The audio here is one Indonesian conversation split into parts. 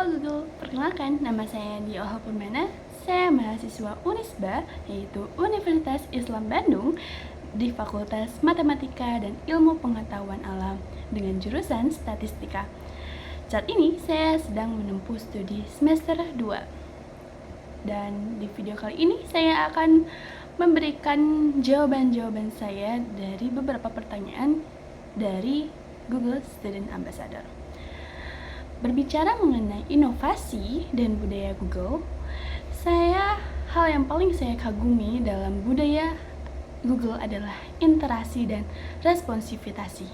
Halo Google, perkenalkan nama saya Dioha Purmana. Saya mahasiswa Unisba, yaitu Universitas Islam Bandung, di Fakultas Matematika dan Ilmu Pengetahuan Alam dengan jurusan Statistika. Saat ini saya sedang menempuh studi semester 2. Dan di video kali ini saya akan memberikan jawaban-jawaban saya dari beberapa pertanyaan dari Google Student Ambassador. Berbicara mengenai inovasi dan budaya Google, hal yang paling saya kagumi dalam budaya Google adalah interaksi dan responsivitasnya.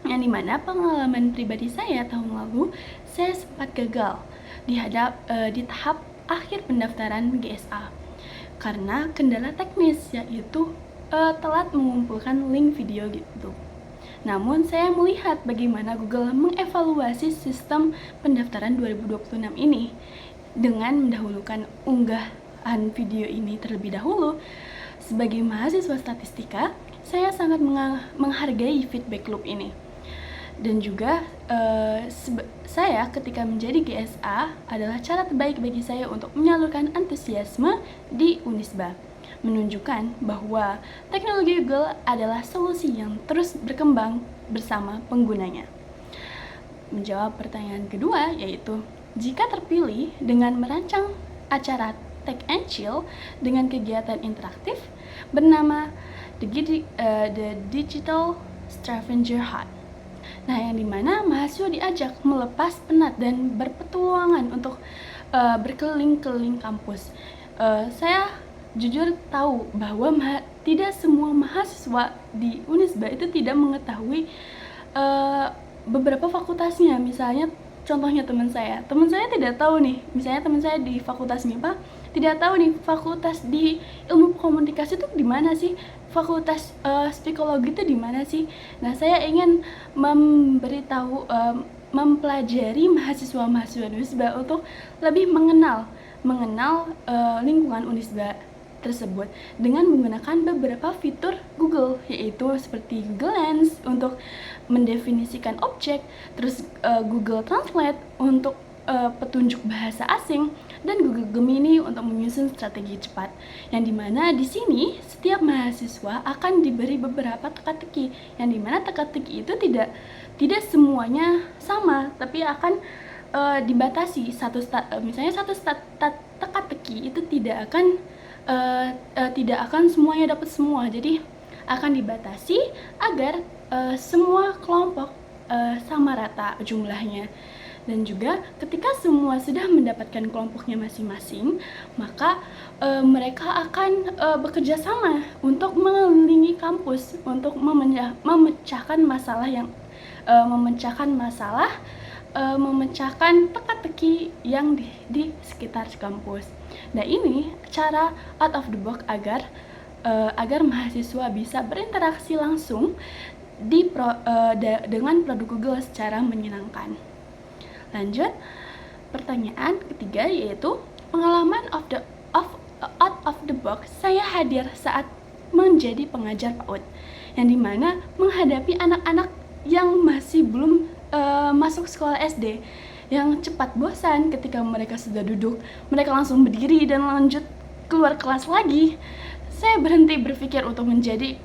Yang dimana pengalaman pribadi saya tahun lalu, saya sempat gagal di tahap akhir pendaftaran GSA karena kendala teknis, yaitu telat mengumpulkan link video gitu. Namun saya melihat bagaimana Google mengevaluasi sistem pendaftaran 2026 ini dengan mendahulukan unggahan video ini terlebih dahulu. Sebagai mahasiswa statistika, saya sangat menghargai feedback loop ini. Dan juga saya ketika menjadi GSA adalah cara terbaik bagi saya untuk menyalurkan antusiasme di Unisba, menunjukkan bahwa teknologi Google adalah solusi yang terus berkembang bersama penggunanya. Menjawab pertanyaan kedua, yaitu jika terpilih dengan merancang acara Tech and Chill dengan kegiatan interaktif bernama The Digital Scavenger Hunt. Nah, yang dimana mahasiswa diajak melepas penat dan berpetualangan untuk berkeliling-keliling kampus. Saya jujur tahu bahwa tidak semua mahasiswa di Unisba itu tidak mengetahui beberapa fakultasnya. Misalnya contohnya teman saya tidak tahu nih, misalnya teman saya di fakultas MIPA tidak tahu nih fakultas di ilmu komunikasi itu di mana sih, fakultas psikologi itu di mana sih. Nah, saya ingin mempelajari mahasiswa-mahasiswa Unisba untuk lebih mengenal lingkungan Unisba tersebut dengan menggunakan beberapa fitur Google, yaitu seperti Google Lens untuk mendefinisikan objek, terus Google Translate untuk petunjuk bahasa asing, dan Google Gemini untuk menyusun strategi cepat. Yang dimana di sini setiap mahasiswa akan diberi beberapa teka-teki, yang dimana teka-teki itu tidak semuanya sama, tapi akan dibatasi. Misalnya satu teka-teki itu tidak akan semuanya dapat semua, jadi akan dibatasi agar semua kelompok sama rata jumlahnya. Dan juga ketika semua sudah mendapatkan kelompoknya masing-masing, maka mereka akan bekerja sama untuk mengelilingi kampus untuk memecahkan teka-teki yang di sekitar kampus. Nah, ini cara out of the box agar mahasiswa bisa berinteraksi langsung dengan produk Google secara menyenangkan. Lanjut, pertanyaan ketiga, yaitu pengalaman out of the box saya hadir saat menjadi pengajar PAUD, yang dimana menghadapi anak-anak yang masih belum masuk sekolah SD, yang cepat bosan ketika mereka sudah duduk, mereka langsung berdiri dan lanjut keluar kelas lagi. Saya berhenti berpikir untuk menjadi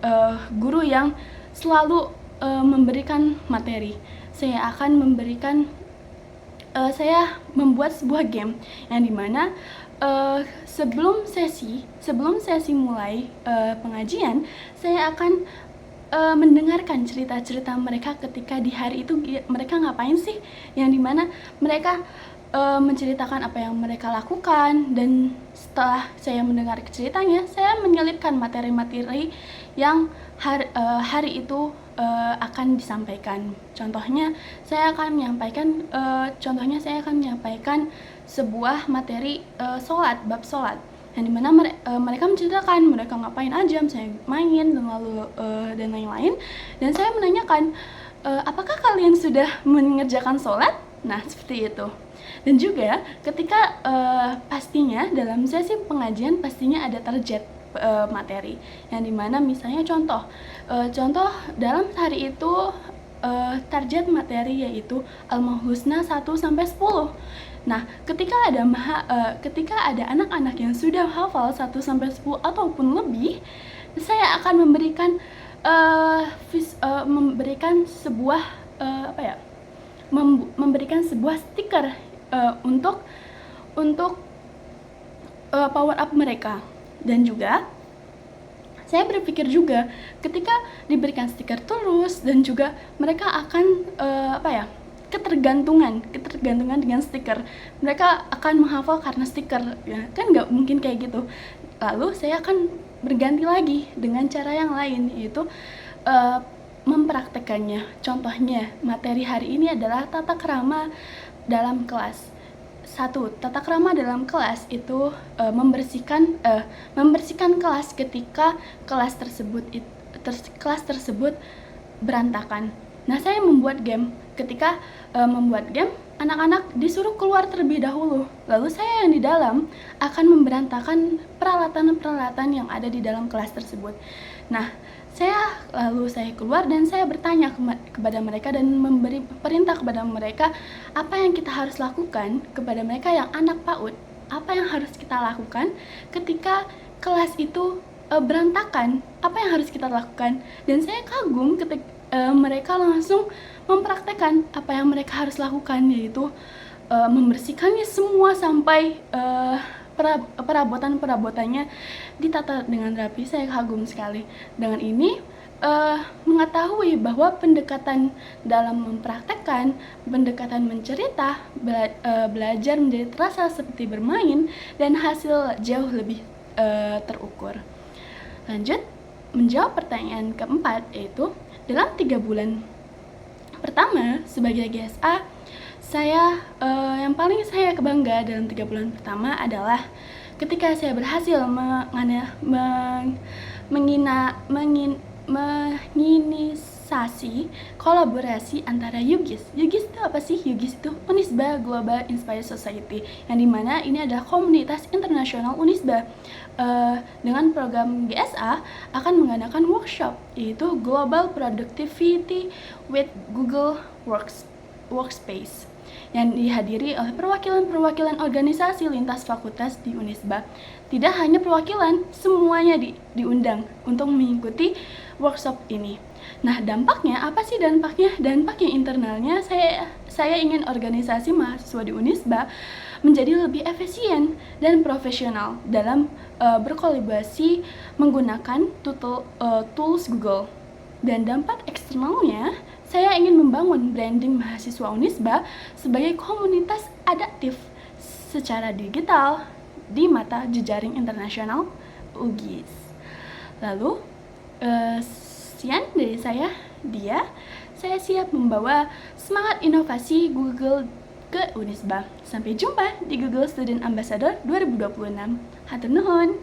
guru yang selalu memberikan materi. Saya membuat sebuah game yang dimana sebelum sesi mulai pengajian, saya akan mendengarkan cerita-cerita mereka ketika di hari itu mereka ngapain sih, yang dimana mereka menceritakan apa yang mereka lakukan. Dan setelah saya mendengar ceritanya, saya menyelipkan materi-materi yang hari itu akan disampaikan. Contohnya saya akan menyampaikan sebuah materi bab sholat, yang dimana mereka menceritakan mereka ngapain aja, misalnya main dan lain-lain. Dan saya menanyakan, apakah kalian sudah mengerjakan sholat? Nah, seperti itu. Dan juga ketika pastinya dalam sesi pengajian pastinya ada target materi, yang dimana misalnya contoh dalam hari itu target materi yaitu Al-Husna 1-10. Nah, ketika ada anak-anak yang sudah hafal 1-10 ataupun lebih, saya akan memberikan sebuah stiker untuk power up mereka. Dan juga saya berpikir juga ketika diberikan stiker terus dan juga mereka akan ketergantungan dengan stiker. Mereka akan menghafal karena stiker, ya kan nggak mungkin kayak gitu. Lalu saya akan berganti lagi dengan cara yang lain, yaitu mempraktekannya. Contohnya, materi hari ini adalah tata krama dalam kelas. 1. Tata krama dalam kelas itu membersihkan kelas ketika kelas tersebut berantakan. Nah, saya membuat game. Ketika membuat game, anak-anak disuruh keluar terlebih dahulu. Lalu saya yang di dalam akan memberantakan peralatan-peralatan yang ada di dalam kelas tersebut. Nah, saya keluar dan saya bertanya kepada mereka dan memberi perintah kepada mereka apa yang kita harus lakukan. Kepada mereka yang anak PAUD, apa yang harus kita lakukan ketika kelas itu berantakan, apa yang harus kita lakukan. Dan saya kagum ketika mereka langsung mempraktekkan apa yang mereka harus lakukan, yaitu membersihkannya semua sampai perabotan-perabotannya ditata dengan rapi. Saya kagum sekali. Dengan ini mengetahui bahwa pendekatan dalam mempraktekkan, pendekatan mencerita, belajar menjadi terasa seperti bermain, dan hasil jauh lebih terukur. Lanjut, menjawab pertanyaan keempat, yaitu dalam 3 bulan pertama sebagai GSA, yang paling saya bangga dalam 3 bulan pertama adalah ketika saya berhasil menginisiasi kolaborasi antara YUGIS. YUGIS itu apa sih? YUGIS itu Unisba Global Inspired Society, yang dimana ini adalah komunitas internasional Unisba. Dengan program GSA akan mengadakan workshop, yaitu Global Productivity with Google Workspace, yang dihadiri oleh perwakilan-perwakilan organisasi lintas fakultas di Unisba. Tidak hanya perwakilan, semuanya diundang untuk mengikuti workshop ini. Nah, dampaknya apa sih dampaknya? Dampaknya internalnya saya ingin organisasi mahasiswa di Unisba menjadi lebih efisien dan profesional dalam berkolaborasi menggunakan tools Google. Dan dampak eksternalnya, saya ingin membangun branding mahasiswa Unisba sebagai komunitas adaptif secara digital di mata jejaring internasional UGIS. Lalu, sekian dari saya, saya siap membawa semangat inovasi Google ke Unisba. Sampai jumpa di Google Student Ambassador 2026. Hatur nuhun.